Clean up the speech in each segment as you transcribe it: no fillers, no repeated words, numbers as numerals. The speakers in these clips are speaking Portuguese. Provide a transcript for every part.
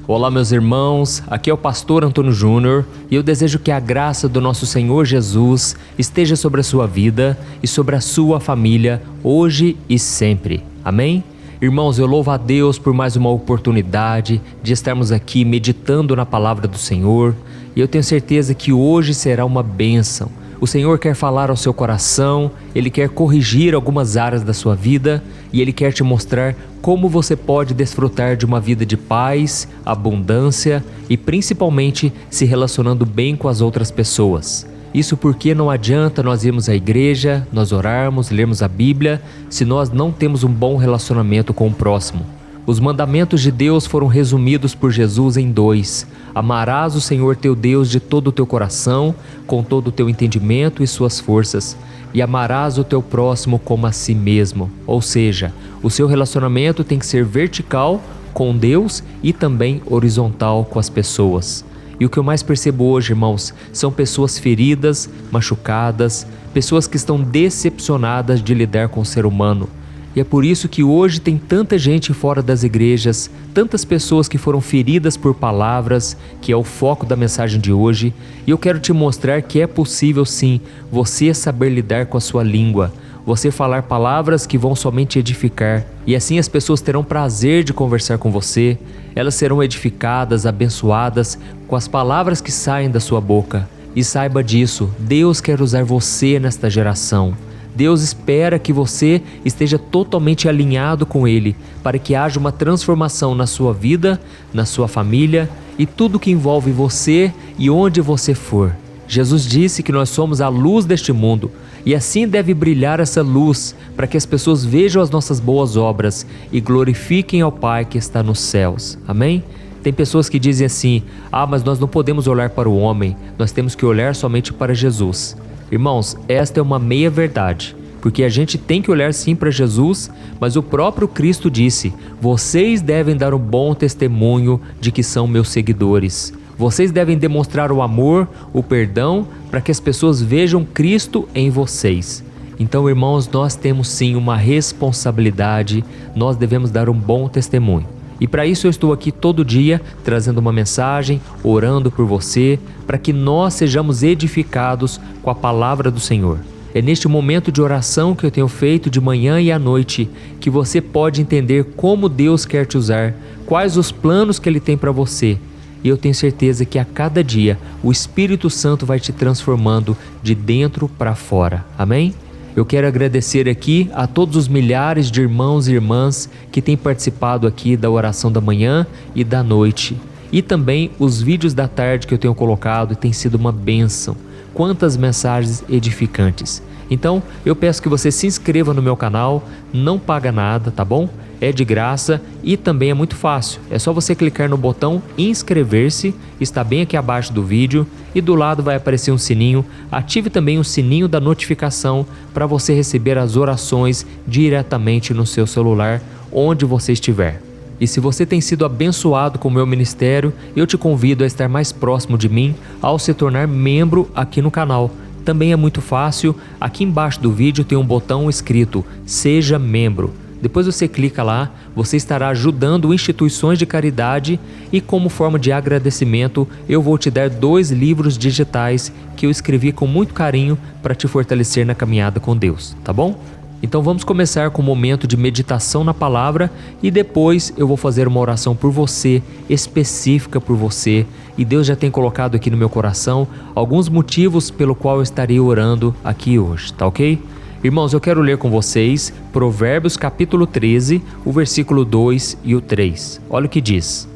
Olá meus irmãos, aqui é o pastor Antônio Júnior e eu desejo que a graça do nosso Senhor Jesus esteja sobre a sua vida e sobre a sua família, hoje e sempre. Amém? Irmãos, eu louvo a Deus por mais uma oportunidade de estarmos aqui meditando na palavra do Senhor e eu tenho certeza que hoje será uma bênção. O Senhor quer falar ao seu coração, Ele quer corrigir algumas áreas da sua vida e Ele quer te mostrar como você pode desfrutar de uma vida de paz, abundância e principalmente se relacionando bem com as outras pessoas. Isso porque não adianta nós irmos à igreja, nós orarmos, lermos a Bíblia, se nós não temos um bom relacionamento com o próximo. Os mandamentos de Deus foram resumidos por Jesus em 2. Amarás o Senhor teu Deus de todo o teu coração, com todo o teu entendimento e suas forças, e amarás o teu próximo como a si mesmo. Ou seja, o seu relacionamento tem que ser vertical com Deus e também horizontal com as pessoas. E o que eu mais percebo hoje, irmãos, são pessoas feridas, machucadas, pessoas que estão decepcionadas de lidar com o ser humano. E é por isso que hoje tem tanta gente fora das igrejas, tantas pessoas que foram feridas por palavras, que é o foco da mensagem de hoje. E eu quero te mostrar que é possível sim, você saber lidar com a sua língua, você falar palavras que vão somente edificar. E assim as pessoas terão prazer de conversar com você, elas serão edificadas, abençoadas com as palavras que saem da sua boca. E saiba disso, Deus quer usar você nesta geração. Deus espera que você esteja totalmente alinhado com Ele, para que haja uma transformação na sua vida, na sua família e tudo que envolve você e onde você for. Jesus disse que nós somos a luz deste mundo e assim deve brilhar essa luz para que as pessoas vejam as nossas boas obras e glorifiquem ao Pai que está nos céus. Amém? Tem pessoas que dizem assim, mas nós não podemos olhar para o homem, nós temos que olhar somente para Jesus. Irmãos, esta é uma meia-verdade, porque a gente tem que olhar sim para Jesus, mas o próprio Cristo disse, vocês devem dar um bom testemunho de que são meus seguidores. Vocês devem demonstrar o amor, o perdão, para que as pessoas vejam Cristo em vocês. Então, irmãos, nós temos sim uma responsabilidade, nós devemos dar um bom testemunho. E para isso eu estou aqui todo dia trazendo uma mensagem, orando por você, para que nós sejamos edificados com a palavra do Senhor. É neste momento de oração que eu tenho feito de manhã e à noite que você pode entender como Deus quer te usar, quais os planos que Ele tem para você. E eu tenho certeza que a cada dia o Espírito Santo vai te transformando de dentro para fora. Amém? Eu quero agradecer aqui a todos os milhares de irmãos e irmãs que têm participado aqui da oração da manhã e da noite. E também os vídeos da tarde que eu tenho colocado e tem sido uma bênção. Quantas mensagens edificantes. Então, eu peço que você se inscreva no meu canal, não paga nada, tá bom? É de graça e também é muito fácil. É só você clicar no botão inscrever-se, está bem aqui abaixo do vídeo e do lado vai aparecer um sininho. Ative também o sininho da notificação para você receber as orações diretamente no seu celular, onde você estiver. E se você tem sido abençoado com o meu ministério, eu te convido a estar mais próximo de mim ao se tornar membro aqui no canal. Também é muito fácil, aqui embaixo do vídeo tem um botão escrito Seja Membro. Depois você clica lá, você estará ajudando instituições de caridade e como forma de agradecimento eu vou te dar 2 livros digitais que eu escrevi com muito carinho para te fortalecer na caminhada com Deus, tá bom? Então vamos começar com um momento de meditação na palavra e depois eu vou fazer uma oração por você, específica por você. E Deus já tem colocado aqui no meu coração alguns motivos pelo qual eu estarei orando aqui hoje, tá ok? Irmãos, eu quero ler com vocês Provérbios capítulo 13, o versículo 2 e o 3. Olha o que diz.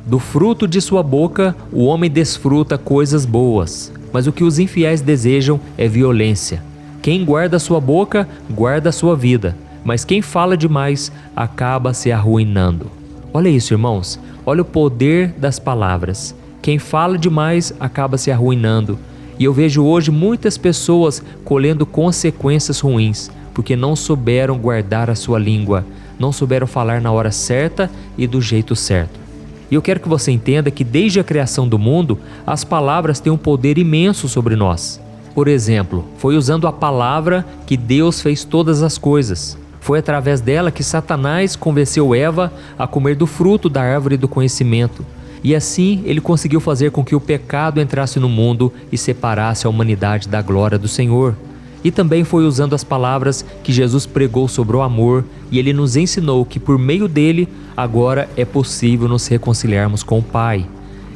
Do fruto de sua boca o homem desfruta coisas boas, mas o que os infiéis desejam é violência. Quem guarda a sua boca, guarda a sua vida, mas quem fala demais acaba se arruinando. Olha isso, irmãos. Olha o poder das palavras. Quem fala demais acaba se arruinando. E eu vejo hoje muitas pessoas colhendo consequências ruins, porque não souberam guardar a sua língua, não souberam falar na hora certa e do jeito certo. E eu quero que você entenda que desde a criação do mundo, as palavras têm um poder imenso sobre nós. Por exemplo, foi usando a palavra que Deus fez todas as coisas. Foi através dela que Satanás convenceu Eva a comer do fruto da árvore do conhecimento. E assim ele conseguiu fazer com que o pecado entrasse no mundo e separasse a humanidade da glória do Senhor. E também foi usando as palavras que Jesus pregou sobre o amor, e ele nos ensinou que por meio dele agora é possível nos reconciliarmos com o Pai.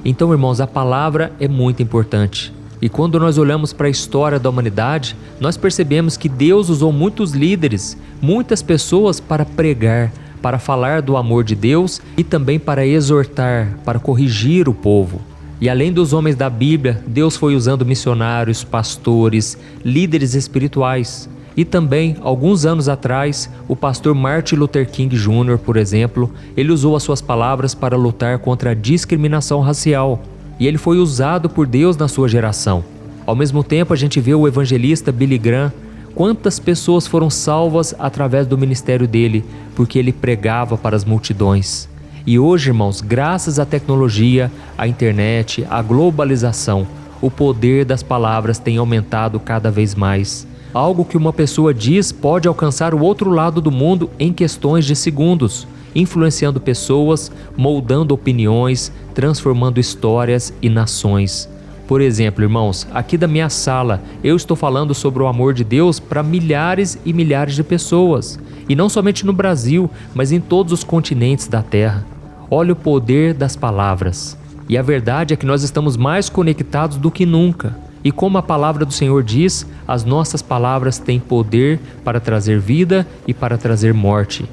Então, irmãos, a palavra é muito importante. E quando nós olhamos para a história da humanidade, nós percebemos que Deus usou muitos líderes, muitas pessoas para pregar, para falar do amor de Deus e também para exortar, para corrigir o povo. E além dos homens da Bíblia, Deus foi usando missionários, pastores, líderes espirituais. E também, alguns anos atrás, o pastor Martin Luther King Jr., por exemplo, ele usou as suas palavras para lutar contra a discriminação racial. E ele foi usado por Deus na sua geração. Ao mesmo tempo, a gente vê o evangelista Billy Graham. Quantas pessoas foram salvas através do ministério dele, porque ele pregava para as multidões. E hoje, irmãos, graças à tecnologia, à internet, à globalização, o poder das palavras tem aumentado cada vez mais. Algo que uma pessoa diz pode alcançar o outro lado do mundo em questões de segundos, influenciando pessoas, moldando opiniões, transformando histórias e nações. Por exemplo, irmãos, aqui da minha sala, eu estou falando sobre o amor de Deus para milhares e milhares de pessoas. E não somente no Brasil, mas em todos os continentes da Terra. Olha o poder das palavras. E a verdade é que nós estamos mais conectados do que nunca. E como a palavra do Senhor diz, as nossas palavras têm poder para trazer vida e para trazer morte.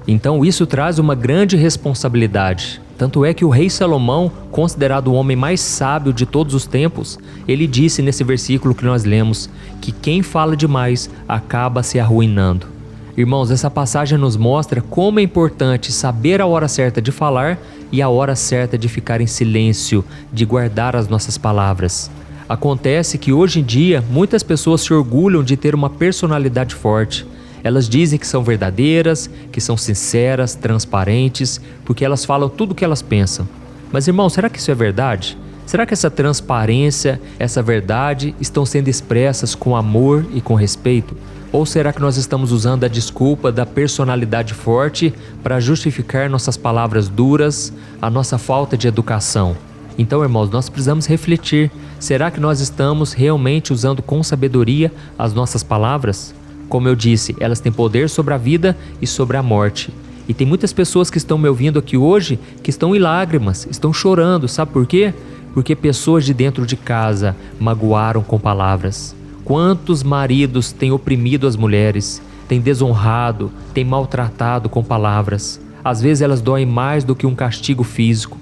Então isso traz uma grande responsabilidade. Tanto é que o rei Salomão, considerado o homem mais sábio de todos os tempos, ele disse nesse versículo que nós lemos, que quem fala demais acaba se arruinando. Irmãos, essa passagem nos mostra como é importante saber a hora certa de falar e a hora certa de ficar em silêncio, de guardar as nossas palavras. Acontece que hoje em dia muitas pessoas se orgulham de ter uma personalidade forte. Elas dizem que são verdadeiras, que são sinceras, transparentes, porque elas falam tudo o que elas pensam. Mas, irmão, será que isso é verdade? Será que essa transparência, essa verdade estão sendo expressas com amor e com respeito? Ou será que nós estamos usando a desculpa da personalidade forte para justificar nossas palavras duras, a nossa falta de educação? Então, irmãos, nós precisamos refletir. Será que nós estamos realmente usando com sabedoria as nossas palavras? Como eu disse, elas têm poder sobre a vida e sobre a morte. E tem muitas pessoas que estão me ouvindo aqui hoje que estão em lágrimas, estão chorando. Sabe por quê? Porque pessoas de dentro de casa magoaram com palavras. Quantos maridos têm oprimido as mulheres, têm desonrado, têm maltratado com palavras? Às vezes elas doem mais do que um castigo físico.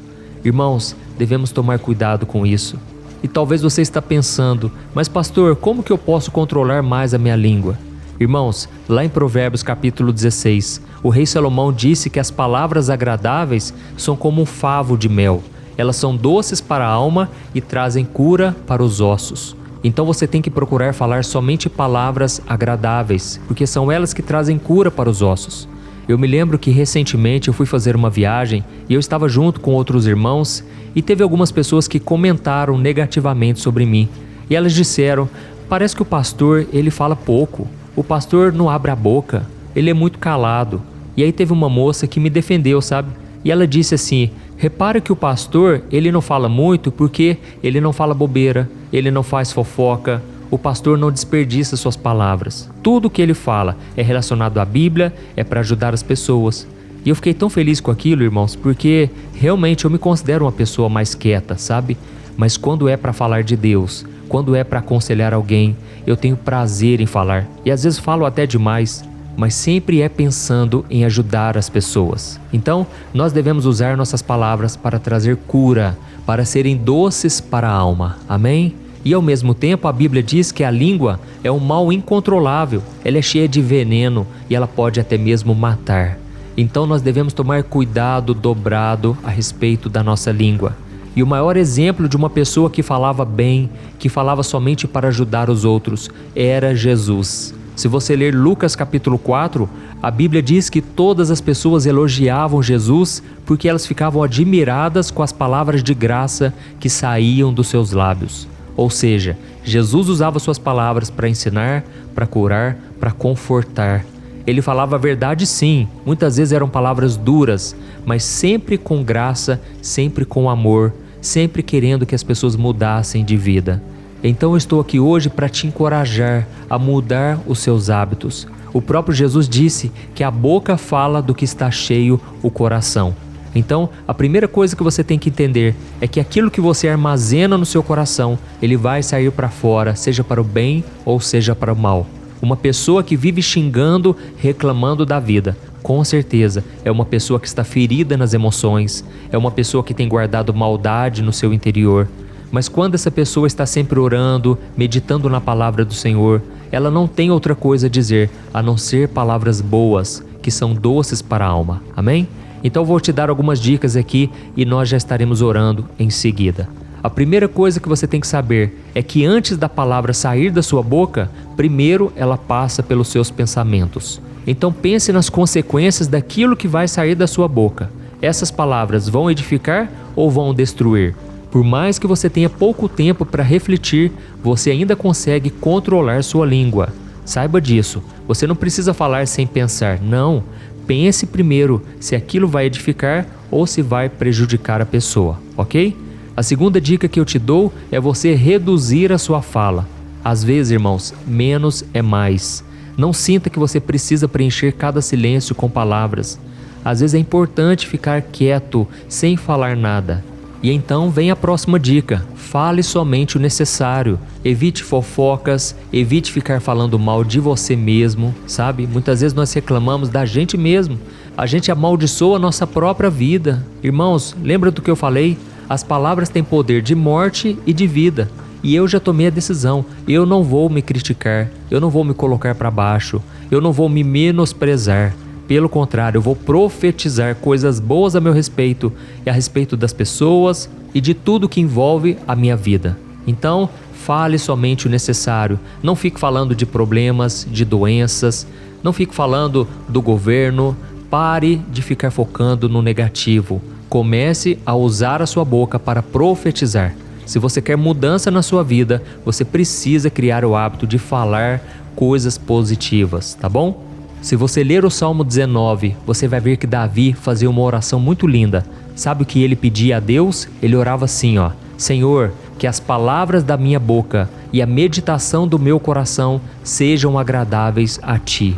Irmãos, devemos tomar cuidado com isso. E talvez você está pensando, mas pastor, como que eu posso controlar mais a minha língua? Irmãos, lá em Provérbios capítulo 16, o rei Salomão disse que as palavras agradáveis são como um favo de mel. Elas são doces para a alma e trazem cura para os ossos. Então você tem que procurar falar somente palavras agradáveis, porque são elas que trazem cura para os ossos. Eu me lembro que recentemente eu fui fazer uma viagem e eu estava junto com outros irmãos e teve algumas pessoas que comentaram negativamente sobre mim. E elas disseram, parece que o pastor, ele fala pouco. O pastor não abre a boca, ele é muito calado. E aí teve uma moça que me defendeu, sabe? E ela disse assim, repare que o pastor, ele não fala muito porque ele não fala bobeira, ele não faz fofoca, o pastor não desperdiça suas palavras. Tudo que ele fala é relacionado à Bíblia, é para ajudar as pessoas. E eu fiquei tão feliz com aquilo, irmãos, porque realmente eu me considero uma pessoa mais quieta, sabe? Mas quando é para falar de Deus, quando é para aconselhar alguém, eu tenho prazer em falar. E às vezes falo até demais, mas sempre é pensando em ajudar as pessoas. Então, nós devemos usar nossas palavras para trazer cura, para serem doces para a alma. Amém? E ao mesmo tempo, a Bíblia diz que a língua é um mal incontrolável. Ela é cheia de veneno e ela pode até mesmo matar. Então, nós devemos tomar cuidado dobrado a respeito da nossa língua. E o maior exemplo de uma pessoa que falava bem, que falava somente para ajudar os outros, era Jesus. Se você ler Lucas capítulo 4, a Bíblia diz que todas as pessoas elogiavam Jesus porque elas ficavam admiradas com as palavras de graça que saíam dos seus lábios. Ou seja, Jesus usava suas palavras para ensinar, para curar, para confortar. Ele falava a verdade sim, muitas vezes eram palavras duras, mas sempre com graça, sempre com amor, sempre querendo que as pessoas mudassem de vida. Então eu estou aqui hoje para te encorajar a mudar os seus hábitos. O próprio Jesus disse que a boca fala do que está cheio o coração. Então, a primeira coisa que você tem que entender é que aquilo que você armazena no seu coração, ele vai sair para fora, seja para o bem ou seja para o mal. Uma pessoa que vive xingando, reclamando da vida, com certeza é uma pessoa que está ferida nas emoções, é uma pessoa que tem guardado maldade no seu interior. Mas quando essa pessoa está sempre orando, meditando na palavra do Senhor, ela não tem outra coisa a dizer a não ser palavras boas, que são doces para a alma. Amém? Então vou te dar algumas dicas aqui e nós já estaremos orando em seguida. A primeira coisa que você tem que saber é que antes da palavra sair da sua boca, primeiro ela passa pelos seus pensamentos. Então pense nas consequências daquilo que vai sair da sua boca. Essas palavras vão edificar ou vão destruir? Por mais que você tenha pouco tempo para refletir, você ainda consegue controlar sua língua. Saiba disso, você não precisa falar sem pensar, não. Pense primeiro se aquilo vai edificar ou se vai prejudicar a pessoa, ok? A segunda dica que eu te dou é você reduzir a sua fala. Às vezes, irmãos, menos é mais. Não sinta que você precisa preencher cada silêncio com palavras. Às vezes é importante ficar quieto, sem falar nada. E então vem a próxima dica: fale somente o necessário. Evite fofocas, evite ficar falando mal de você mesmo, sabe? Muitas vezes nós reclamamos da gente mesmo. A gente amaldiçoa a nossa própria vida. Irmãos, lembra do que eu falei? As palavras têm poder de morte e de vida. E eu já tomei a decisão. Eu não vou me criticar, eu não vou me colocar para baixo, eu não vou me menosprezar. Pelo contrário, eu vou profetizar coisas boas a meu respeito e a respeito das pessoas e de tudo que envolve a minha vida. Então, fale somente o necessário. Não fique falando de problemas, de doenças, não fique falando do governo. Pare de ficar focando no negativo. Comece a usar a sua boca para profetizar. Se você quer mudança na sua vida, você precisa criar o hábito de falar coisas positivas, tá bom? Se você ler o Salmo 19, você vai ver que Davi fazia uma oração muito linda. Sabe o que ele pedia a Deus? Ele orava assim, ó: Senhor, que as palavras da minha boca e a meditação do meu coração sejam agradáveis a Ti.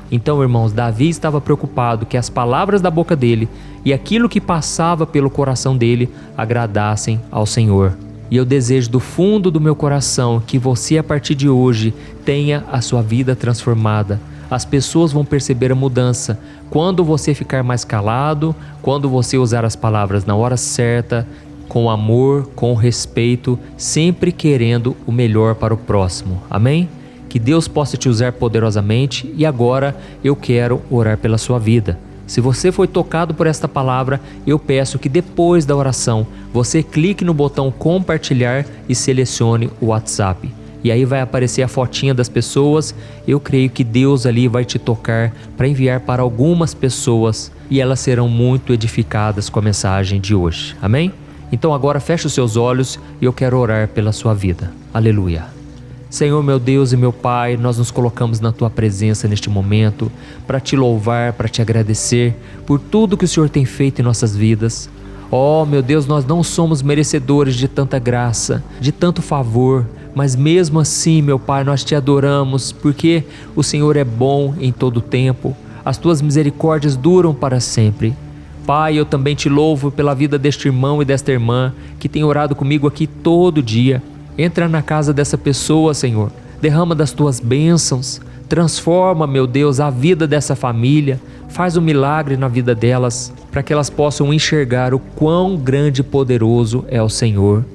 Então, irmãos, Davi estava preocupado que as palavras da boca dele e aquilo que passava pelo coração dele agradassem ao Senhor. E eu desejo do fundo do meu coração que você, a partir de hoje, tenha a sua vida transformada. As pessoas vão perceber a mudança quando você ficar mais calado, quando você usar as palavras na hora certa, com amor, com respeito, sempre querendo o melhor para o próximo. Amém? Que Deus possa te usar poderosamente e agora eu quero orar pela sua vida. Se você foi tocado por esta palavra, eu peço que depois da oração você clique no botão compartilhar e selecione o WhatsApp. E aí vai aparecer a fotinha das pessoas. Eu creio que Deus ali vai te tocar para enviar para algumas pessoas e elas serão muito edificadas com a mensagem de hoje. Amém? Então agora feche os seus olhos e eu quero orar pela sua vida. Aleluia. Senhor, meu Deus e meu Pai, nós nos colocamos na Tua presença neste momento para Te louvar, para Te agradecer por tudo que o Senhor tem feito em nossas vidas. Oh, meu Deus, nós não somos merecedores de tanta graça, de tanto favor, mas mesmo assim, meu Pai, nós Te adoramos porque o Senhor é bom em todo o tempo, as Tuas misericórdias duram para sempre. Pai, eu também Te louvo pela vida deste irmão e desta irmã que tem orado comigo aqui todo dia. Entra na casa dessa pessoa, Senhor, derrama das Tuas bênçãos, transforma, meu Deus, a vida dessa família, faz um milagre na vida delas, para que elas possam enxergar o quão grande e poderoso é o Senhor.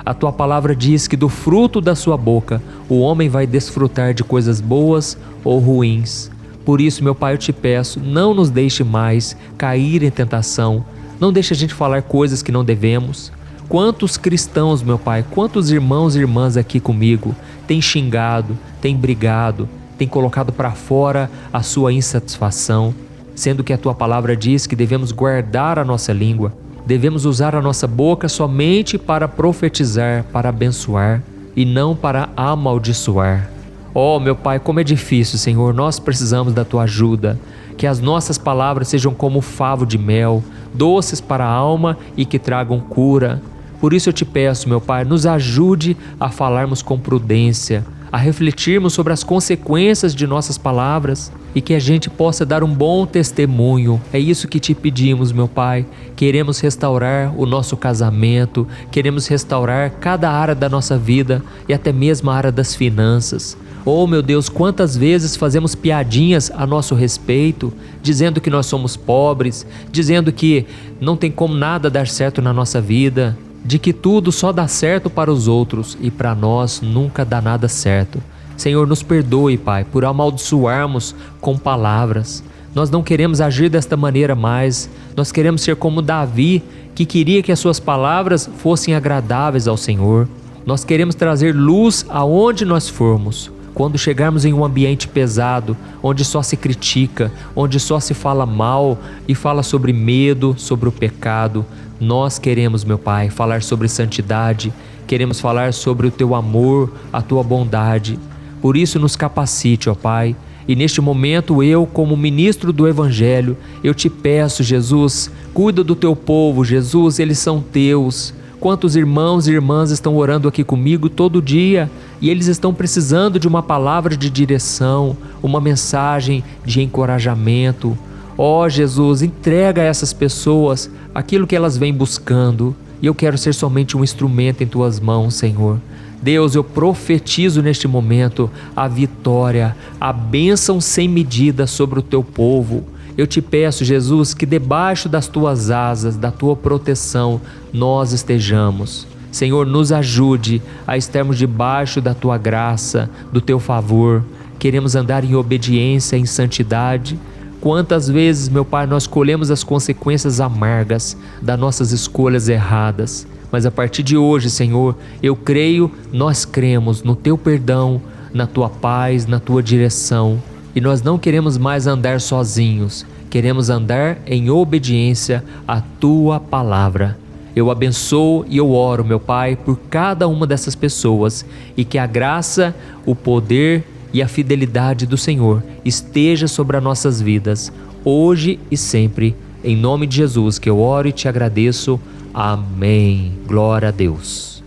A Tua palavra diz que do fruto da sua boca o homem vai desfrutar de coisas boas ou ruins. Por isso, meu Pai, eu Te peço, não nos deixe mais cair em tentação, não deixe a gente falar coisas que não devemos. Quantos cristãos, meu Pai, quantos irmãos e irmãs aqui comigo têm xingado, têm brigado, têm colocado para fora a sua insatisfação, sendo que a Tua palavra diz que devemos guardar a nossa língua, devemos usar a nossa boca somente para profetizar, para abençoar e não para amaldiçoar. Oh, meu Pai, como é difícil, Senhor, nós precisamos da Tua ajuda. Que as nossas palavras sejam como favo de mel, doces para a alma e que tragam cura. Por isso eu te peço, meu Pai, nos ajude a falarmos com prudência, a refletirmos sobre as consequências de nossas palavras e que a gente possa dar um bom testemunho. É isso que te pedimos, meu Pai. Queremos restaurar o nosso casamento, queremos restaurar cada área da nossa vida e até mesmo a área das finanças. Oh, meu Deus, quantas vezes fazemos piadinhas a nosso respeito, dizendo que nós somos pobres, dizendo que não tem como nada dar certo na nossa vida, de que tudo só dá certo para os outros e para nós nunca dá nada certo. Senhor, nos perdoe, Pai, por amaldiçoarmos com palavras. Nós não queremos agir desta maneira mais. Nós queremos ser como Davi, que queria que as suas palavras fossem agradáveis ao Senhor. Nós queremos trazer luz aonde nós formos. Quando chegarmos em um ambiente pesado, onde só se critica, onde só se fala mal e fala sobre medo, sobre o pecado, nós queremos, meu Pai, falar sobre santidade, queremos falar sobre o Teu amor, a Tua bondade. Por isso nos capacite, ó Pai, e neste momento eu, como ministro do Evangelho, eu te peço, Jesus, cuida do Teu povo, Jesus, eles são Teus. Quantos irmãos e irmãs estão orando aqui comigo todo dia e eles estão precisando de uma palavra de direção, uma mensagem de encorajamento. Ó Jesus, entrega a essas pessoas aquilo que elas vêm buscando e eu quero ser somente um instrumento em Tuas mãos, Senhor. Deus, eu profetizo neste momento a vitória, a bênção sem medida sobre o Teu povo. Eu te peço, Jesus, que debaixo das Tuas asas, da Tua proteção, nós estejamos. Senhor, nos ajude a estarmos debaixo da Tua graça, do Teu favor. Queremos andar em obediência, em santidade. Quantas vezes, meu Pai, nós colhemos as consequências amargas das nossas escolhas erradas. Mas a partir de hoje, Senhor, eu creio, nós cremos no Teu perdão, na Tua paz, na Tua direção. E nós não queremos mais andar sozinhos, queremos andar em obediência à Tua palavra. Eu abençoo e eu oro, meu Pai, por cada uma dessas pessoas e que a graça, o poder e a fidelidade do Senhor esteja sobre as nossas vidas, hoje e sempre. Em nome de Jesus que eu oro e te agradeço. Amém. Glória a Deus.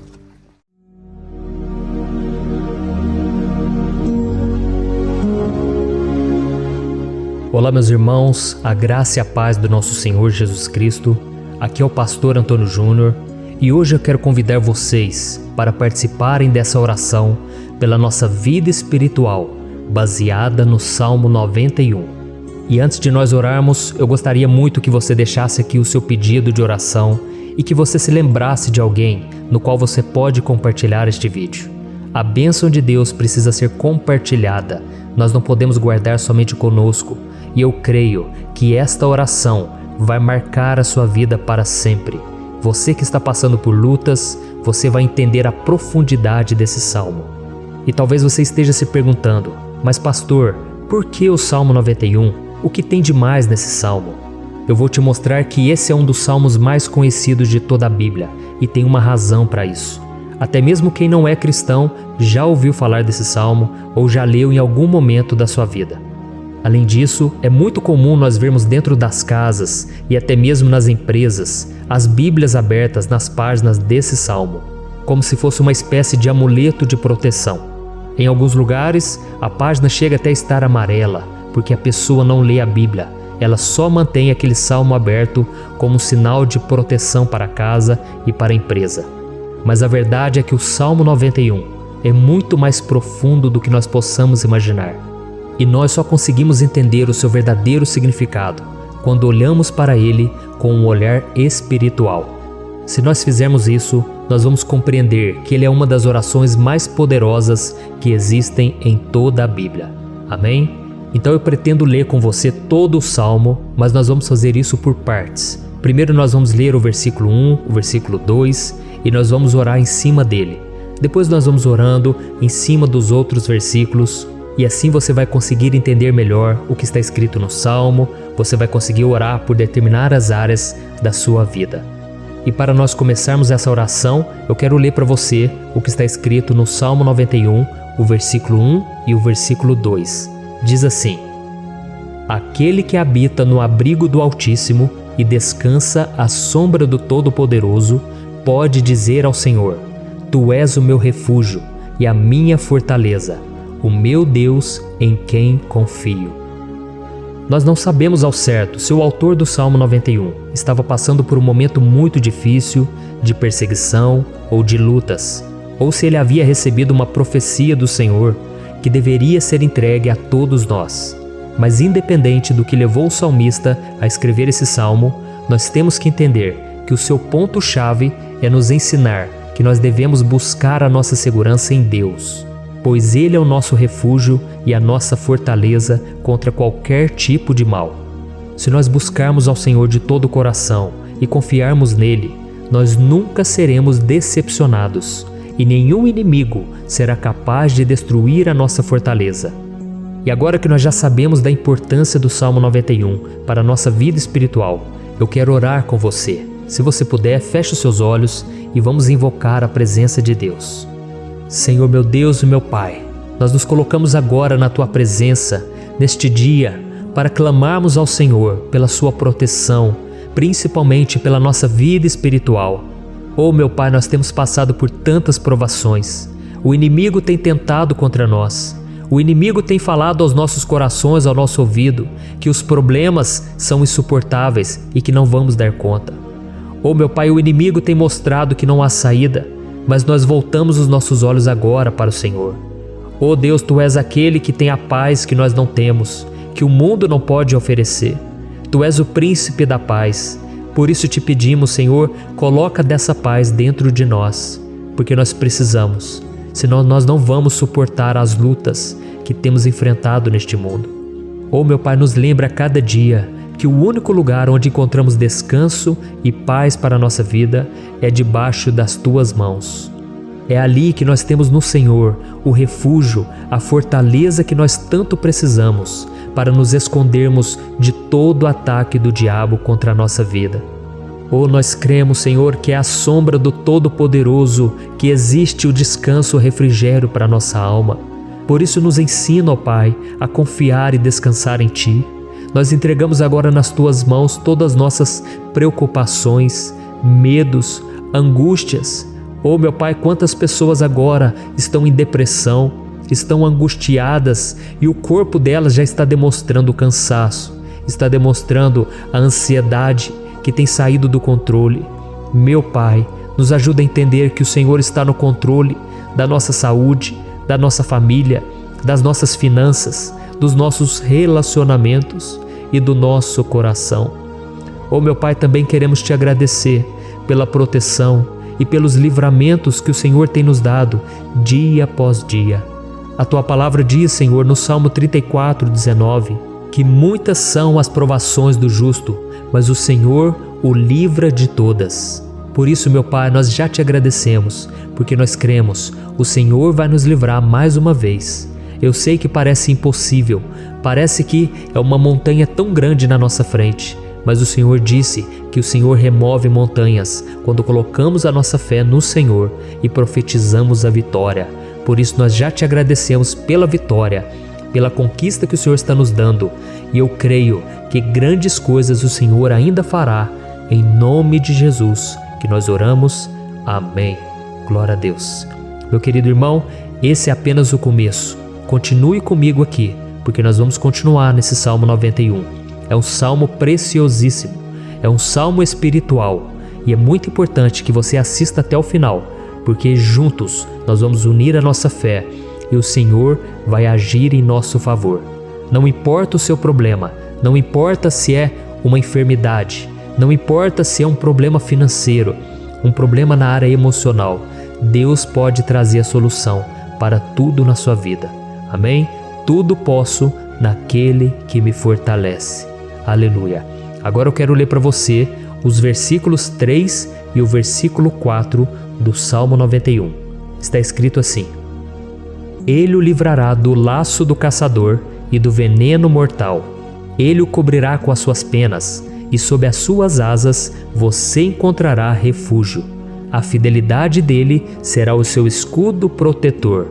Olá, meus irmãos, a graça e a paz do nosso Senhor Jesus Cristo. Aqui é o pastor Antônio Júnior e hoje eu quero convidar vocês para participarem dessa oração pela nossa vida espiritual, baseada no Salmo 91. E antes de nós orarmos, eu gostaria muito que você deixasse aqui o seu pedido de oração e que você se lembrasse de alguém no qual você pode compartilhar este vídeo. A bênção de Deus precisa ser compartilhada, nós não podemos guardar somente conosco. E eu creio que esta oração vai marcar a sua vida para sempre. Você que está passando por lutas, você vai entender a profundidade desse salmo. E talvez você esteja se perguntando, mas pastor, por que o Salmo 91? O que tem de mais nesse salmo? Eu vou te mostrar que esse é um dos salmos mais conhecidos de toda a Bíblia e tem uma razão para isso. Até mesmo quem não é cristão já ouviu falar desse salmo ou já leu em algum momento da sua vida. Além disso, é muito comum nós vermos dentro das casas e até mesmo nas empresas as Bíblias abertas nas páginas desse salmo, como se fosse uma espécie de amuleto de proteção. Em alguns lugares, a página chega até a estar amarela, porque a pessoa não lê a Bíblia, ela só mantém aquele salmo aberto como um sinal de proteção para a casa e para a empresa. Mas a verdade é que o Salmo 91 é muito mais profundo do que nós possamos imaginar. E nós só conseguimos entender o seu verdadeiro significado quando olhamos para ele com um olhar espiritual. Se nós fizermos isso, nós vamos compreender que ele é uma das orações mais poderosas que existem em toda a Bíblia. Amém? Então eu pretendo ler com você todo o Salmo, mas nós vamos fazer isso por partes. Primeiro nós vamos ler o versículo 1, o versículo 2 e nós vamos orar em cima dele. Depois nós vamos orando em cima dos outros versículos. E assim você vai conseguir entender melhor o que está escrito no Salmo, você vai conseguir orar por determinadas áreas da sua vida. E para nós começarmos essa oração, eu quero ler para você o que está escrito no Salmo 91, o versículo 1 e o versículo 2. Diz assim: Aquele que habita no abrigo do Altíssimo e descansa à sombra do Todo-Poderoso, pode dizer ao Senhor: Tu és o meu refúgio e a minha fortaleza, o meu Deus em quem confio. Nós não sabemos ao certo se o autor do Salmo 91 estava passando por um momento muito difícil, de perseguição ou de lutas, ou se ele havia recebido uma profecia do Senhor que deveria ser entregue a todos nós. Mas independente do que levou o salmista a escrever esse salmo, nós temos que entender que o seu ponto-chave é nos ensinar que nós devemos buscar a nossa segurança em Deus, pois Ele é o nosso refúgio e a nossa fortaleza contra qualquer tipo de mal. Se nós buscarmos ao Senhor de todo o coração e confiarmos nele, nós nunca seremos decepcionados e nenhum inimigo será capaz de destruir a nossa fortaleza. E agora que nós já sabemos da importância do Salmo 91 para a nossa vida espiritual, eu quero orar com você. Se você puder, feche os seus olhos e vamos invocar a presença de Deus. Senhor meu Deus e meu Pai, nós nos colocamos agora na Tua presença, neste dia, para clamarmos ao Senhor pela Sua proteção, principalmente pela nossa vida espiritual. Oh meu Pai, nós temos passado por tantas provações. O inimigo tem tentado contra nós. O inimigo tem falado aos nossos corações, ao nosso ouvido, que os problemas são insuportáveis e que não vamos dar conta. Oh meu Pai, o inimigo tem mostrado que não há saída, mas nós voltamos os nossos olhos agora para o Senhor. Oh Deus, Tu és aquele que tem a paz que nós não temos, que o mundo não pode oferecer. Tu és o príncipe da paz. Por isso te pedimos, Senhor, coloca dessa paz dentro de nós, porque nós precisamos. Senão nós não vamos suportar as lutas que temos enfrentado neste mundo. Oh meu Pai, nos lembra a cada dia que o único lugar onde encontramos descanso e paz para a nossa vida é debaixo das Tuas mãos. É ali que nós temos no Senhor o refúgio, a fortaleza que nós tanto precisamos para nos escondermos de todo ataque do diabo contra a nossa vida. Oh, nós cremos, Senhor, que é à sombra do Todo-Poderoso que existe o descanso, o refrigério para a nossa alma. Por isso nos ensina, ó Pai, a confiar e descansar em Ti. Nós entregamos agora nas Tuas mãos todas as nossas preocupações, medos, angústias. Oh, meu Pai, quantas pessoas agora estão em depressão, estão angustiadas e o corpo delas já está demonstrando o cansaço, está demonstrando a ansiedade que tem saído do controle. Meu Pai, nos ajuda a entender que o Senhor está no controle da nossa saúde, da nossa família, das nossas finanças, dos nossos relacionamentos e do nosso coração. Oh meu Pai, também queremos Te agradecer pela proteção e pelos livramentos que o Senhor tem nos dado dia após dia. A Tua palavra diz, Senhor, no Salmo 34:19, que muitas são as provações do justo, mas o Senhor o livra de todas. Por isso, meu Pai, nós já Te agradecemos, porque nós cremos, o Senhor vai nos livrar mais uma vez. Eu sei que parece impossível, parece que é uma montanha tão grande na nossa frente, mas o Senhor disse que o Senhor remove montanhas quando colocamos a nossa fé no Senhor e profetizamos a vitória. Por isso nós já Te agradecemos pela vitória, pela conquista que o Senhor está nos dando, e eu creio que grandes coisas o Senhor ainda fará, em nome de Jesus, que nós oramos. Amém. Glória a Deus. Meu querido irmão, esse é apenas o começo. Continue comigo aqui, porque nós vamos continuar nesse Salmo 91. É um salmo preciosíssimo, é um salmo espiritual, e é muito importante que você assista até o final, porque juntos nós vamos unir a nossa fé e o Senhor vai agir em nosso favor. Não importa o seu problema, não importa se é uma enfermidade, não importa se é um problema financeiro, um problema na área emocional, Deus pode trazer a solução para tudo na sua vida. Amém? Tudo posso naquele que me fortalece. Aleluia. Agora eu quero ler para você os versículos 3 e o versículo 4 do Salmo 91. Está escrito assim: Ele o livrará do laço do caçador e do veneno mortal. Ele o cobrirá com as suas penas, e sob as suas asas você encontrará refúgio. A fidelidade dele será o seu escudo protetor.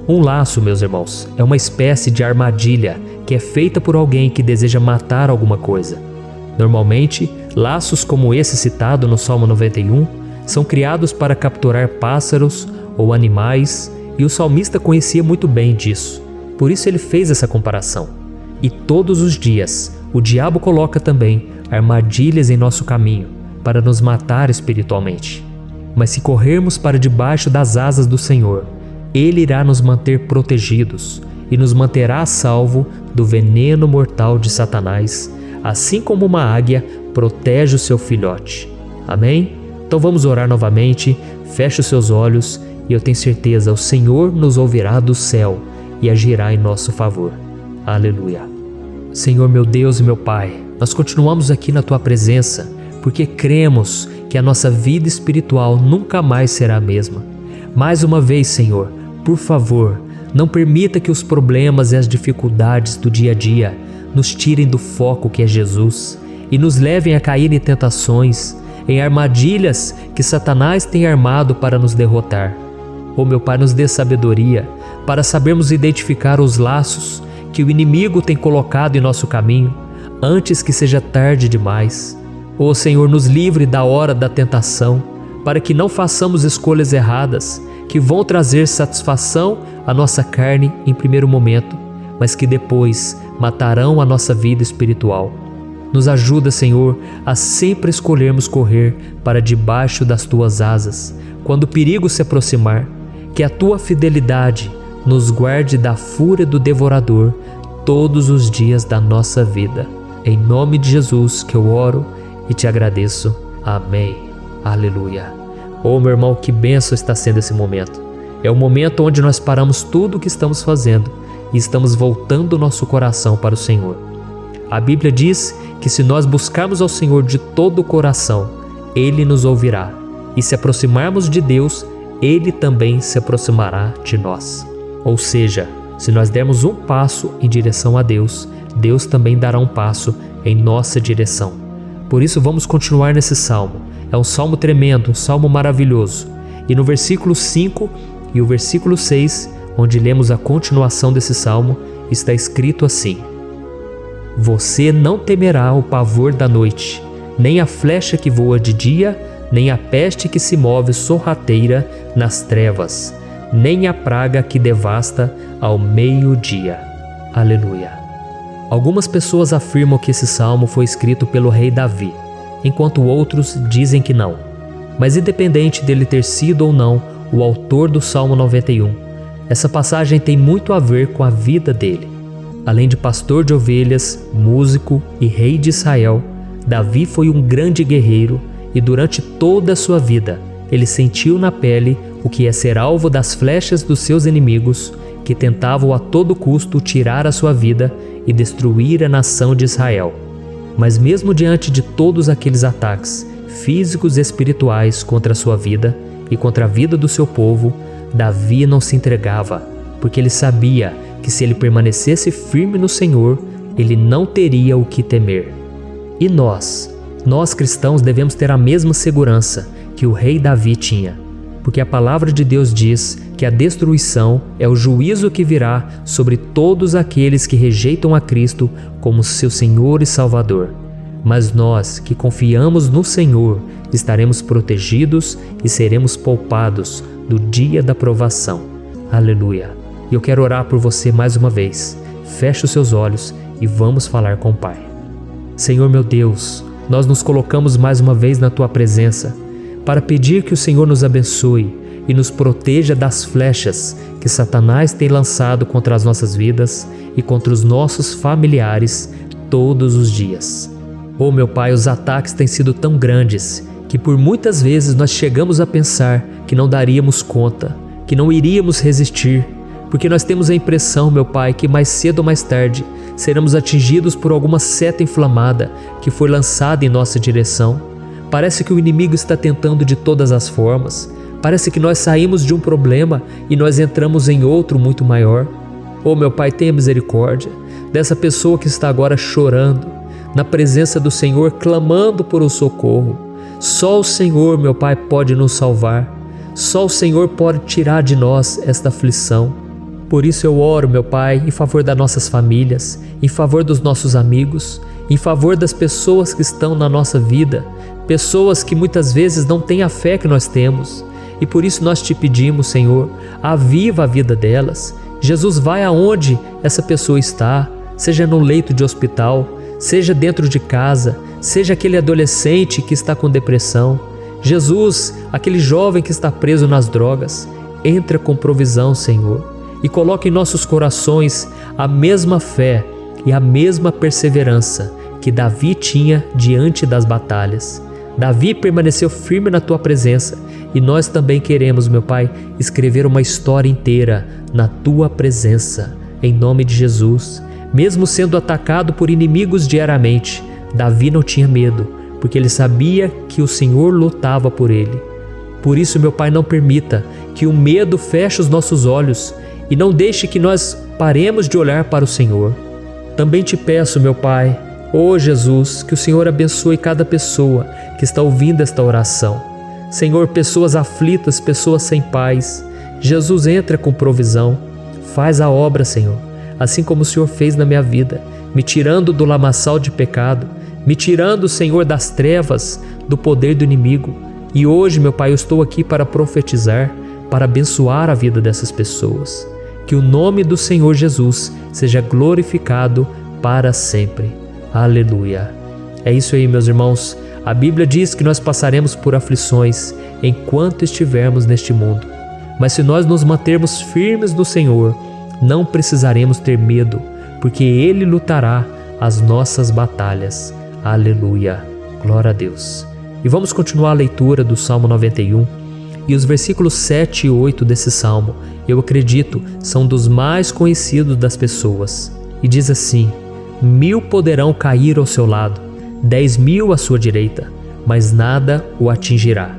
Um laço, meus irmãos, é uma espécie de armadilha que é feita por alguém que deseja matar alguma coisa. Normalmente, laços como esse citado no Salmo 91 são criados para capturar pássaros ou animais, e o salmista conhecia muito bem disso. Por isso ele fez essa comparação. E todos os dias, o diabo coloca também armadilhas em nosso caminho para nos matar espiritualmente. Mas se corrermos para debaixo das asas do Senhor, Ele irá nos manter protegidos e nos manterá a salvo do veneno mortal de Satanás, assim como uma águia protege o seu filhote. Amém? Então vamos orar novamente, feche os seus olhos e eu tenho certeza, o Senhor nos ouvirá do céu e agirá em nosso favor. Aleluia. Senhor meu Deus e meu Pai, nós continuamos aqui na Tua presença porque cremos que a nossa vida espiritual nunca mais será a mesma. Mais uma vez, Senhor, por favor, não permita que os problemas e as dificuldades do dia a dia nos tirem do foco que é Jesus e nos levem a cair em tentações, em armadilhas que Satanás tem armado para nos derrotar. Oh meu Pai, nos dê sabedoria para sabermos identificar os laços que o inimigo tem colocado em nosso caminho antes que seja tarde demais. Oh Senhor, nos livre da hora da tentação, para que não façamos escolhas erradas que vão trazer satisfação à nossa carne em primeiro momento, mas que depois matarão a nossa vida espiritual. Nos ajuda, Senhor, a sempre escolhermos correr para debaixo das Tuas asas, quando o perigo se aproximar, que a Tua fidelidade nos guarde da fúria do devorador todos os dias da nossa vida. Em nome de Jesus que eu oro e te agradeço. Amém. Aleluia. Oh, meu irmão, que bênção está sendo esse momento. É o momento onde nós paramos tudo o que estamos fazendo e estamos voltando o nosso coração para o Senhor. A Bíblia diz que se nós buscarmos ao Senhor de todo o coração, Ele nos ouvirá. E se aproximarmos de Deus, Ele também se aproximará de nós. Ou seja, se nós dermos um passo em direção a Deus, Deus também dará um passo em nossa direção. Por isso vamos continuar nesse salmo. É um salmo tremendo, um salmo maravilhoso. E no versículo 5 e o versículo 6, onde lemos a continuação desse salmo, está escrito assim: Você não temerá o pavor da noite, nem a flecha que voa de dia, nem a peste que se move sorrateira nas trevas, nem a praga que devasta ao meio-dia. Aleluia. Algumas pessoas afirmam que esse salmo foi escrito pelo rei Davi, enquanto outros dizem que não. Mas independente dele ter sido ou não o autor do Salmo 91, essa passagem tem muito a ver com a vida dele. Além de pastor de ovelhas, músico e rei de Israel, Davi foi um grande guerreiro e durante toda a sua vida ele sentiu na pele o que é ser alvo das flechas dos seus inimigos que tentavam a todo custo tirar a sua vida e destruir a nação de Israel. Mas mesmo diante de todos aqueles ataques físicos e espirituais contra a sua vida e contra a vida do seu povo, Davi não se entregava, porque ele sabia que se ele permanecesse firme no Senhor, ele não teria o que temer. E nós cristãos devemos ter a mesma segurança que o rei Davi tinha, porque a palavra de Deus diz que a destruição é o juízo que virá sobre todos aqueles que rejeitam a Cristo como seu Senhor e Salvador. Mas nós que confiamos no Senhor estaremos protegidos e seremos poupados do dia da provação. Aleluia. E eu quero orar por você mais uma vez. Feche os seus olhos e vamos falar com o Pai. Senhor meu Deus, nós nos colocamos mais uma vez na Tua presença para pedir que o Senhor nos abençoe e nos proteja das flechas que Satanás tem lançado contra as nossas vidas e contra os nossos familiares todos os dias. Oh meu Pai, os ataques têm sido tão grandes que por muitas vezes nós chegamos a pensar que não daríamos conta, que não iríamos resistir, porque nós temos a impressão, meu Pai, que mais cedo ou mais tarde seremos atingidos por alguma seta inflamada que foi lançada em nossa direção. Parece que o inimigo está tentando de todas as formas. Parece que nós saímos de um problema e nós entramos em outro muito maior. Oh meu Pai, tenha misericórdia dessa pessoa que está agora chorando, na presença do Senhor, clamando por um socorro. Só o Senhor, meu Pai, pode nos salvar. Só o Senhor pode tirar de nós esta aflição. Por isso eu oro, meu Pai, em favor das nossas famílias, em favor dos nossos amigos, em favor das pessoas que estão na nossa vida, pessoas que muitas vezes não têm a fé que nós temos. E por isso nós te pedimos, Senhor, aviva a vida delas. Jesus, vai aonde essa pessoa está, seja no leito de hospital, seja dentro de casa, seja aquele adolescente que está com depressão. Jesus, aquele jovem que está preso nas drogas, entra com provisão, Senhor, e coloca em nossos corações a mesma fé e a mesma perseverança que Davi tinha diante das batalhas. Davi permaneceu firme na tua presença e nós também queremos, meu Pai, escrever uma história inteira na tua presença, em nome de Jesus. Mesmo sendo atacado por inimigos diariamente, Davi não tinha medo, porque ele sabia que o Senhor lutava por ele. Por isso, meu Pai, não permita que o medo feche os nossos olhos e não deixe que nós paremos de olhar para o Senhor. Também te peço, meu Pai, ó Jesus, que o Senhor abençoe cada pessoa que está ouvindo esta oração. Senhor, pessoas aflitas, pessoas sem paz. Jesus, entra com provisão. Faz a obra, Senhor, assim como o Senhor fez na minha vida, me tirando do lamaçal de pecado, me tirando, Senhor, das trevas, do poder do inimigo. E hoje, meu Pai, eu estou aqui para profetizar, para abençoar a vida dessas pessoas. Que o nome do Senhor Jesus seja glorificado para sempre. Aleluia. É isso aí, meus irmãos. A Bíblia diz que nós passaremos por aflições enquanto estivermos neste mundo. Mas se nós nos mantermos firmes no Senhor, não precisaremos ter medo, porque Ele lutará as nossas batalhas. Aleluia. Glória a Deus. E vamos continuar a leitura do Salmo 91. E os versículos 7 e 8 desse salmo, eu acredito, são dos mais conhecidos das pessoas. E diz assim: 1000 poderão cair ao seu lado, 10.000 à sua direita, mas nada o atingirá.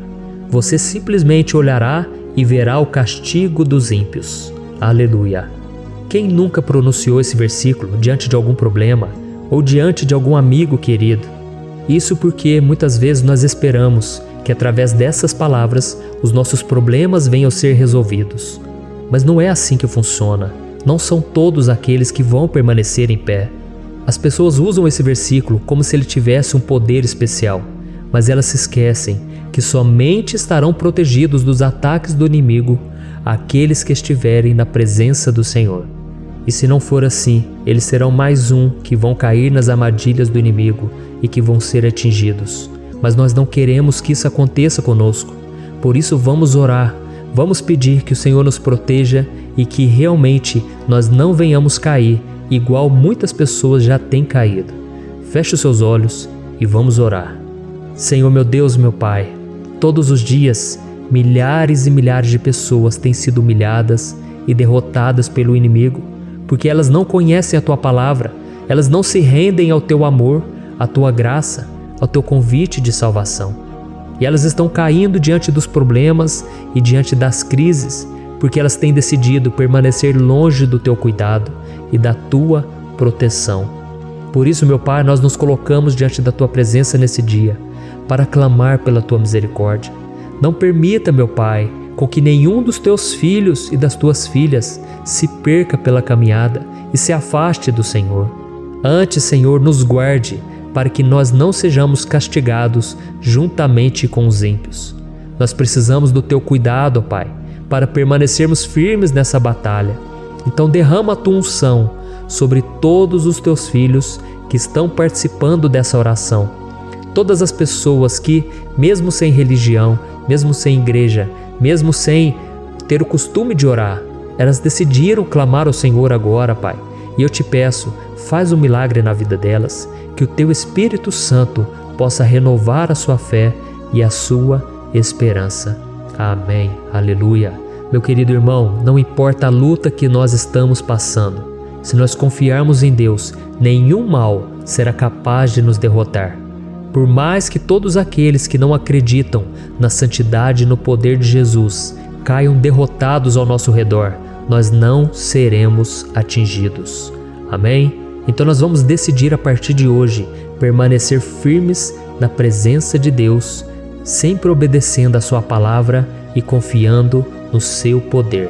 Você simplesmente olhará e verá o castigo dos ímpios. Aleluia. Quem nunca pronunciou esse versículo diante de algum problema ou diante de algum amigo querido? Isso porque muitas vezes nós esperamos que através dessas palavras os nossos problemas venham a ser resolvidos. Mas não é assim que funciona. Não são todos aqueles que vão permanecer em pé. As pessoas usam esse versículo como se ele tivesse um poder especial, mas elas se esquecem que somente estarão protegidos dos ataques do inimigo aqueles que estiverem na presença do Senhor. E se não for assim, eles serão mais um que vão cair nas armadilhas do inimigo e que vão ser atingidos. Mas nós não queremos que isso aconteça conosco. Por isso vamos orar, vamos pedir que o Senhor nos proteja e que realmente nós não venhamos cair igual muitas pessoas já têm caído. Feche os seus olhos e vamos orar. Senhor, meu Deus, meu Pai, todos os dias milhares e milhares de pessoas têm sido humilhadas e derrotadas pelo inimigo, porque elas não conhecem a Tua palavra, elas não se rendem ao Teu amor, à Tua graça, ao Teu convite de salvação. E elas estão caindo diante dos problemas e diante das crises, porque elas têm decidido permanecer longe do Teu cuidado e da Tua proteção. Por isso, meu Pai, nós nos colocamos diante da Tua presença nesse dia, para clamar pela Tua misericórdia. Não permita, meu Pai, com que nenhum dos Teus filhos e das Tuas filhas se perca pela caminhada e se afaste do Senhor. Antes, Senhor, nos guarde, para que nós não sejamos castigados juntamente com os ímpios. Nós precisamos do Teu cuidado, ó Pai, para permanecermos firmes nessa batalha. Então derrama a Tua unção sobre todos os Teus filhos que estão participando dessa oração. Todas as pessoas que, mesmo sem religião, mesmo sem igreja, mesmo sem ter o costume de orar, elas decidiram clamar ao Senhor agora, Pai. E eu te peço, faz um milagre na vida delas, que o Teu Espírito Santo possa renovar a sua fé e a sua esperança. Amém. Aleluia. Meu querido irmão, não importa a luta que nós estamos passando, se nós confiarmos em Deus, nenhum mal será capaz de nos derrotar. Por mais que todos aqueles que não acreditam na santidade e no poder de Jesus caiam derrotados ao nosso redor, nós não seremos atingidos. Amém? Então nós vamos decidir a partir de hoje permanecer firmes na presença de Deus, sempre obedecendo a Sua palavra e confiando no Seu poder.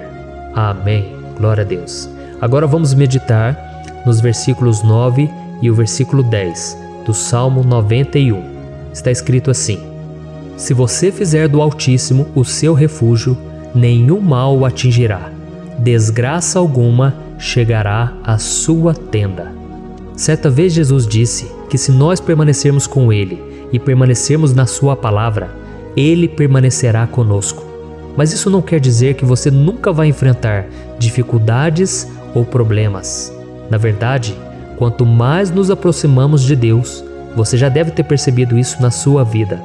Amém. Glória a Deus. Agora vamos meditar nos versículos 9 e o versículo 10 do Salmo 91. Está escrito assim: Se você fizer do Altíssimo o seu refúgio, nenhum mal o atingirá, desgraça alguma chegará à sua tenda. Certa vez Jesus disse que se nós permanecermos com Ele e permanecermos na sua palavra, Ele permanecerá conosco. Mas isso não quer dizer que você nunca vai enfrentar dificuldades ou problemas. Na verdade, quanto mais nos aproximamos de Deus, você já deve ter percebido isso na sua vida,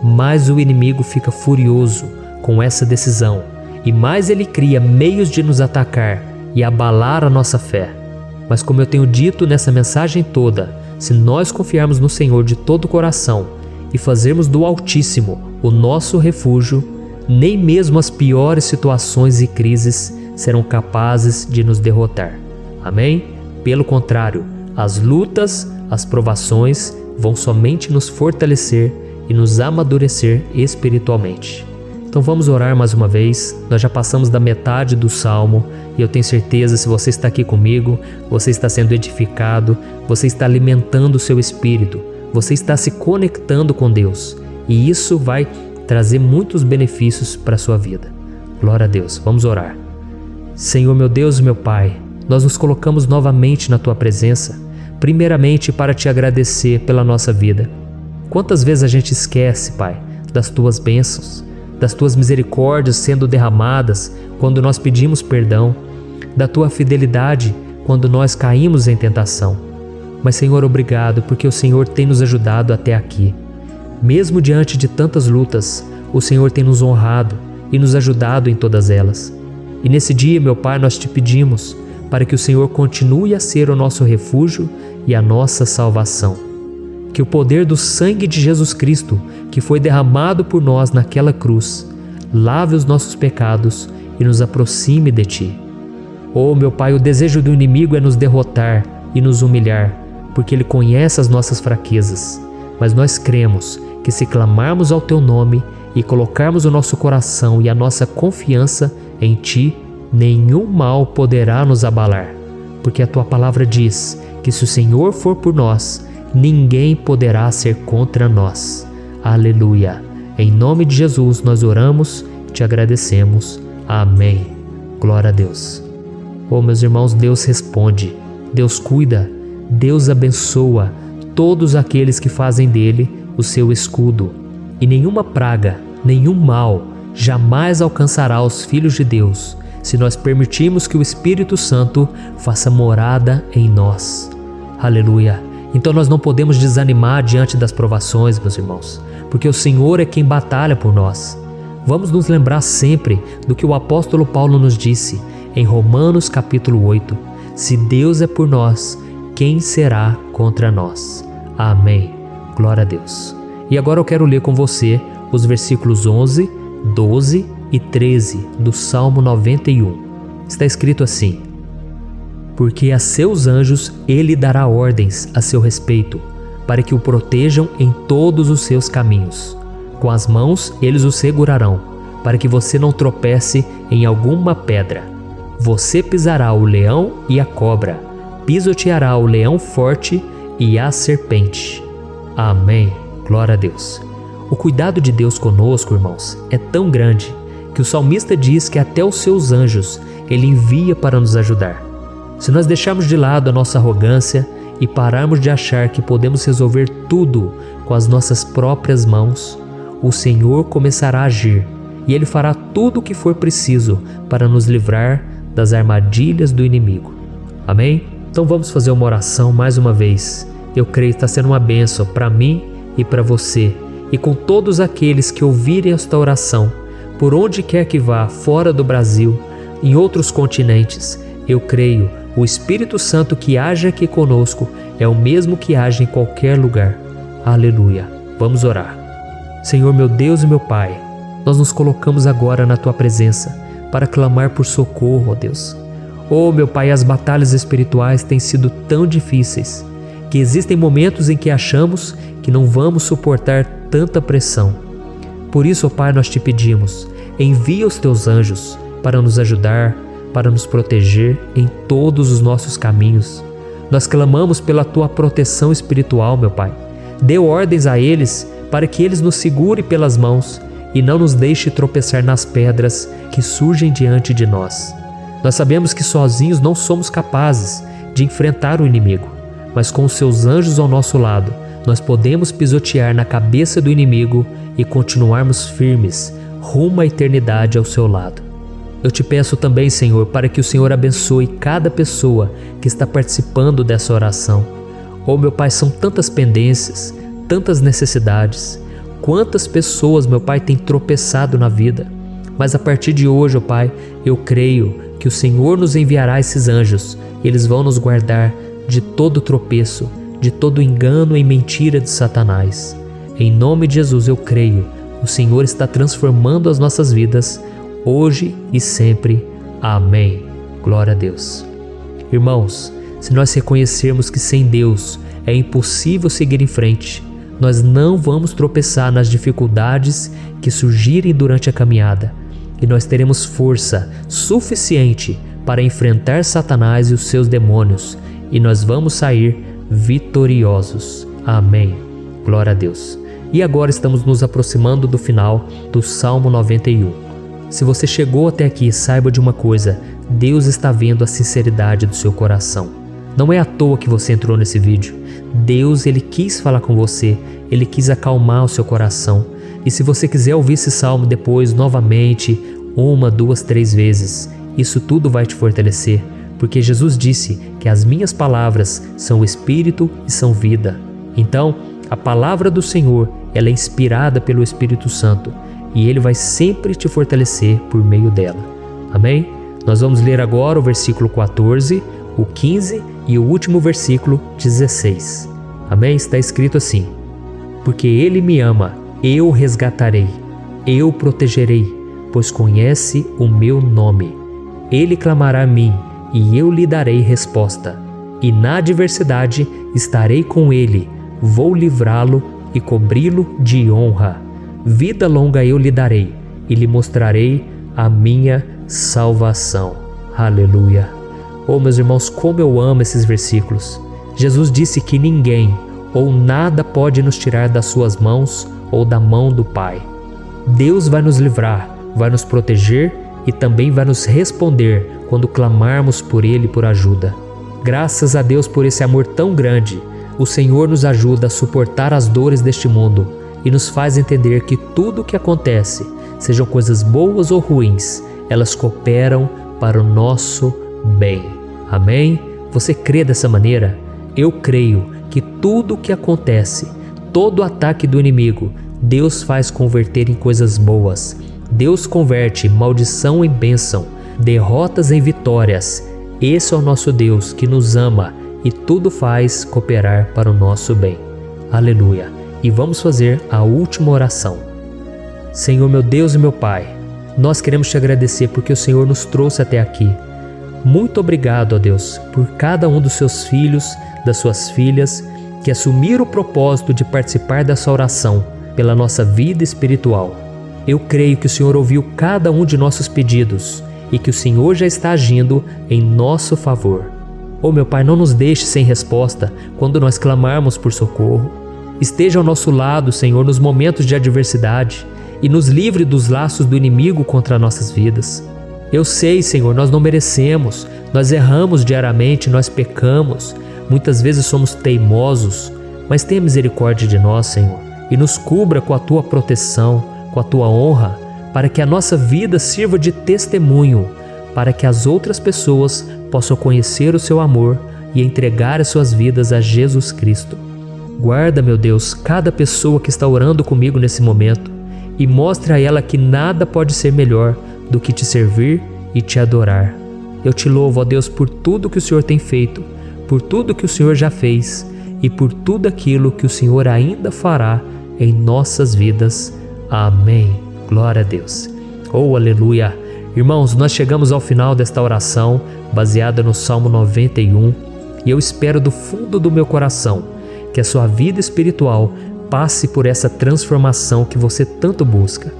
mais o inimigo fica furioso com essa decisão e mais ele cria meios de nos atacar e abalar a nossa fé. Mas como eu tenho dito nessa mensagem toda, se nós confiarmos no Senhor de todo o coração e fazermos do Altíssimo o nosso refúgio, nem mesmo as piores situações e crises serão capazes de nos derrotar. Amém? Pelo contrário, as lutas, as provações vão somente nos fortalecer e nos amadurecer espiritualmente. Então vamos orar mais uma vez. Nós já passamos da metade do Salmo e eu tenho certeza, se você está aqui comigo, você está sendo edificado, você está alimentando o seu espírito, você está se conectando com Deus e isso vai trazer muitos benefícios para a sua vida. Glória a Deus. Vamos orar. Senhor meu Deus e meu Pai, nós nos colocamos novamente na Tua presença, primeiramente para Te agradecer pela nossa vida. Quantas vezes a gente esquece, Pai, das Tuas bênçãos, das Tuas misericórdias sendo derramadas quando nós pedimos perdão, da Tua fidelidade quando nós caímos em tentação. Mas, Senhor, obrigado porque o Senhor tem nos ajudado até aqui. Mesmo diante de tantas lutas, o Senhor tem nos honrado e nos ajudado em todas elas. E nesse dia, meu Pai, nós Te pedimos para que o Senhor continue a ser o nosso refúgio e a nossa salvação. Que o poder do sangue de Jesus Cristo, que foi derramado por nós naquela cruz, lave os nossos pecados e nos aproxime de Ti. Oh, meu Pai, o desejo do inimigo é nos derrotar e nos humilhar, porque ele conhece as nossas fraquezas. Mas nós cremos que se clamarmos ao Teu nome e colocarmos o nosso coração e a nossa confiança em Ti, nenhum mal poderá nos abalar, porque a Tua palavra diz que se o Senhor for por nós, ninguém poderá ser contra nós. Aleluia! Em nome de Jesus nós oramos, Te agradecemos. Amém. Glória a Deus. Oh, meus irmãos, Deus responde, Deus cuida, Deus abençoa todos aqueles que fazem dele o seu escudo. E nenhuma praga, nenhum mal jamais alcançará os filhos de Deus, se nós permitirmos que o Espírito Santo faça morada em nós. Aleluia! Então nós não podemos desanimar diante das provações, meus irmãos, porque o Senhor é quem batalha por nós. Vamos nos lembrar sempre do que o apóstolo Paulo nos disse em Romanos capítulo 8. Se Deus é por nós, quem será contra nós? Amém. Glória a Deus. E agora eu quero ler com você os versículos 11, 12 e 13 do Salmo 91. Está escrito assim: Porque a seus anjos ele dará ordens a seu respeito, para que o protejam em todos os seus caminhos. Com as mãos eles o segurarão, para que você não tropece em alguma pedra. Você pisará o leão e a cobra, pisoteará o leão forte e a serpente. Amém. Glória a Deus. O cuidado de Deus conosco, irmãos, é tão grande que o salmista diz que até os seus anjos ele envia para nos ajudar. Se nós deixarmos de lado a nossa arrogância e pararmos de achar que podemos resolver tudo com as nossas próprias mãos, o Senhor começará a agir e Ele fará tudo o que for preciso para nos livrar das armadilhas do inimigo. Amém? Então vamos fazer uma oração mais uma vez. Eu creio que está sendo uma bênção para mim e para você, e com todos aqueles que ouvirem esta oração, por onde quer que vá, fora do Brasil, em outros continentes. Eu creio, o Espírito Santo que age aqui conosco é o mesmo que age em qualquer lugar. Aleluia. Vamos orar. Senhor meu Deus e meu Pai, nós nos colocamos agora na Tua presença para clamar por socorro, ó Deus. Oh, meu Pai, as batalhas espirituais têm sido tão difíceis que existem momentos em que achamos que não vamos suportar tanta pressão. Por isso, ó Pai, nós Te pedimos, envia os Teus anjos para nos ajudar, para nos proteger em todos os nossos caminhos. Nós clamamos pela Tua proteção espiritual, meu Pai. Dê ordens a eles para que eles nos segurem pelas mãos e não nos deixe tropeçar nas pedras que surgem diante de nós. Nós sabemos que sozinhos não somos capazes de enfrentar o inimigo, mas com os Seus anjos ao nosso lado, nós podemos pisotear na cabeça do inimigo e continuarmos firmes rumo à eternidade ao Seu lado. Eu te peço também, Senhor, para que o Senhor abençoe cada pessoa que está participando dessa oração. Oh, meu Pai, são tantas pendências, tantas necessidades. Quantas pessoas, meu Pai, têm tropeçado na vida. Mas a partir de hoje, ó Pai, eu creio que o Senhor nos enviará esses anjos. Eles vão nos guardar de todo tropeço, de todo engano e mentira de Satanás. Em nome de Jesus eu creio. O Senhor está transformando as nossas vidas, hoje e sempre. Amém. Glória a Deus. Irmãos, se nós reconhecermos que sem Deus é impossível seguir em frente, nós não vamos tropeçar nas dificuldades que surgirem durante a caminhada, e nós teremos força suficiente para enfrentar Satanás e os seus demônios, e nós vamos sair vitoriosos. Amém. Glória a Deus. E agora estamos nos aproximando do final do Salmo 91. Se você chegou até aqui, saiba de uma coisa: Deus está vendo a sinceridade do seu coração. Não é à toa que você entrou nesse vídeo. Deus, Ele quis falar com você, Ele quis acalmar o seu coração. E se você quiser ouvir esse salmo depois, novamente, 1, 2, 3 vezes, isso tudo vai te fortalecer, porque Jesus disse que as minhas palavras são espírito e são vida. Então, a palavra do Senhor, ela é inspirada pelo Espírito Santo, e Ele vai sempre te fortalecer por meio dela. Amém? Nós vamos ler agora o versículo 14, o 15 e o último versículo 16. Amém? Está escrito assim: porque Ele me ama, eu o resgatarei, eu o protegerei, pois conhece o meu nome. Ele clamará a mim, e eu lhe darei resposta. E na adversidade estarei com ele, vou livrá-lo e cobri-lo de honra. Vida longa eu lhe darei, e lhe mostrarei a minha salvação. Aleluia. Oh, meus irmãos, como eu amo esses versículos. Jesus disse que ninguém ou nada pode nos tirar das suas mãos ou da mão do Pai. Deus vai nos livrar, vai nos proteger e também vai nos responder quando clamarmos por Ele por ajuda. Graças a Deus por esse amor tão grande, o Senhor nos ajuda a suportar as dores deste mundo e nos faz entender que tudo o que acontece, sejam coisas boas ou ruins, elas cooperam para o nosso bem. Amém? Você crê dessa maneira? Eu creio que tudo o que acontece, todo ataque do inimigo, Deus faz converter em coisas boas. Deus converte maldição em bênção, derrotas em vitórias. Esse é o nosso Deus que nos ama e tudo faz cooperar para o nosso bem. Aleluia! E vamos fazer a última oração. Senhor, meu Deus e meu Pai, nós queremos te agradecer porque o Senhor nos trouxe até aqui. Muito obrigado, ó Deus, por cada um dos seus filhos, das suas filhas, que assumiram o propósito de participar dessa oração pela nossa vida espiritual. Eu creio que o Senhor ouviu cada um de nossos pedidos e que o Senhor já está agindo em nosso favor. Oh, meu Pai, não nos deixe sem resposta quando nós clamarmos por socorro. Esteja ao nosso lado, Senhor, nos momentos de adversidade e nos livre dos laços do inimigo contra nossas vidas. Eu sei, Senhor, nós não merecemos, nós erramos diariamente, nós pecamos, muitas vezes somos teimosos, mas tenha misericórdia de nós, Senhor, e nos cubra com a Tua proteção, com a Tua honra, para que a nossa vida sirva de testemunho, para que as outras pessoas possam conhecer o Seu amor e entregar as suas vidas a Jesus Cristo. Guarda, meu Deus, cada pessoa que está orando comigo nesse momento e mostre a ela que nada pode ser melhor do que te servir e te adorar. Eu te louvo, ó Deus, por tudo que o Senhor tem feito, por tudo que o Senhor já fez e por tudo aquilo que o Senhor ainda fará em nossas vidas. Amém. Glória a Deus. Oh, aleluia. Irmãos, nós chegamos ao final desta oração baseada no Salmo 91 e eu espero do fundo do meu coração que a sua vida espiritual passe por essa transformação que você tanto busca.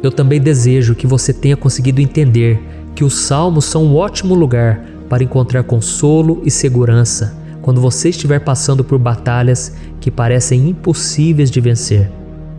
Eu também desejo que você tenha conseguido entender que os salmos são um ótimo lugar para encontrar consolo e segurança quando você estiver passando por batalhas que parecem impossíveis de vencer.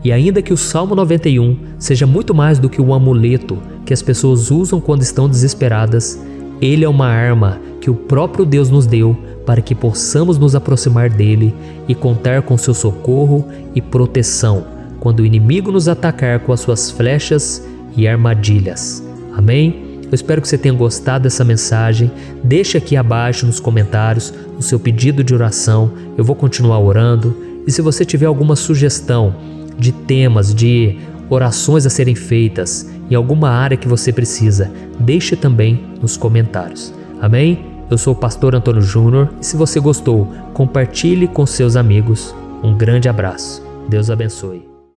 E ainda que o Salmo 91 seja muito mais do que um amuleto que as pessoas usam quando estão desesperadas, ele é uma arma que o próprio Deus nos deu para que possamos nos aproximar dele e contar com seu socorro e proteção quando o inimigo nos atacar com as suas flechas e armadilhas. Amém? Eu espero que você tenha gostado dessa mensagem. Deixe aqui abaixo nos comentários o seu pedido de oração. Eu vou continuar orando. E se você tiver alguma sugestão de temas, de orações a serem feitas em alguma área que você precisa, deixe também nos comentários. Amém? Eu sou o pastor Antônio Júnior e se você gostou, compartilhe com seus amigos. Um grande abraço. Deus abençoe.